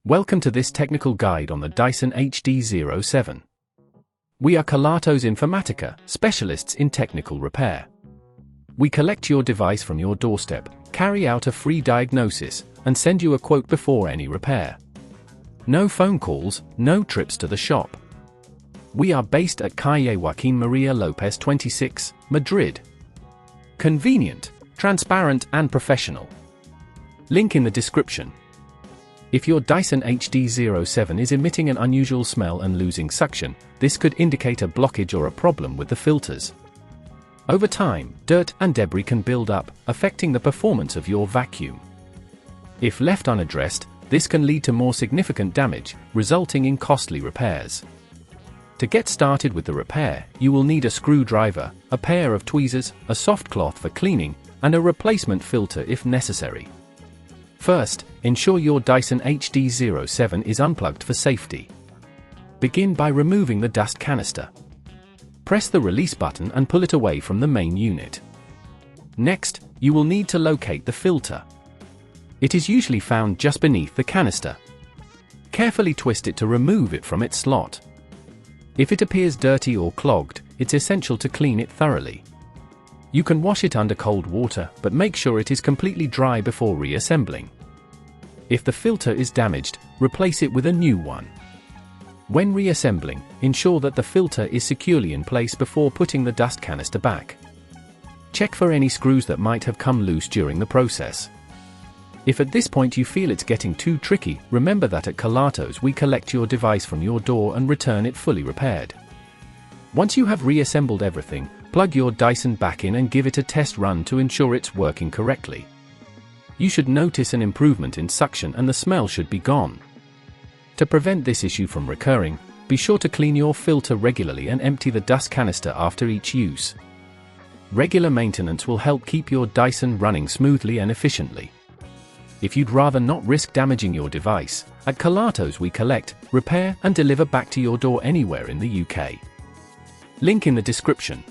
Welcome to this technical guide on the Dyson HD07. We are Kelatos Informatica, specialists in technical repair. We collect your device from your doorstep, carry out a free diagnosis, and send you a quote before any repair. No phone calls, no trips to the shop. We are based at Calle Joaquín María López 26, Madrid. Convenient, transparent and professional. Link in the description. If your Dyson HD07 is emitting an unusual smell and losing suction, this could indicate a blockage or a problem with the filters. Over time, dirt and debris can build up, affecting the performance of your vacuum. If left unaddressed, this can lead to more significant damage, resulting in costly repairs. To get started with the repair, you will need a screwdriver, a pair of tweezers, a soft cloth for cleaning, and a replacement filter if necessary. First, ensure your Dyson HD07 is unplugged for safety. Begin by removing the dust canister. Press the release button and pull it away from the main unit. Next, you will need to locate the filter. It is usually found just beneath the canister. Carefully twist it to remove it from its slot. If it appears dirty or clogged, it's essential to clean it thoroughly. You can wash it under cold water, but make sure it is completely dry before reassembling. If the filter is damaged, replace it with a new one. When reassembling, ensure that the filter is securely in place before putting the dust canister back. Check for any screws that might have come loose during the process. If at this point you feel it's getting too tricky, remember that at Kelatos we collect your device from your door and return it fully repaired. Once you have reassembled everything, plug your Dyson back in and give it a test run to ensure it's working correctly. You should notice an improvement in suction and the smell should be gone. To prevent this issue from recurring, be sure to clean your filter regularly and empty the dust canister after each use. Regular maintenance will help keep your Dyson running smoothly and efficiently. If you'd rather not risk damaging your device, at Kelatos we collect, repair and deliver back to your door anywhere in the UK. Link in the description.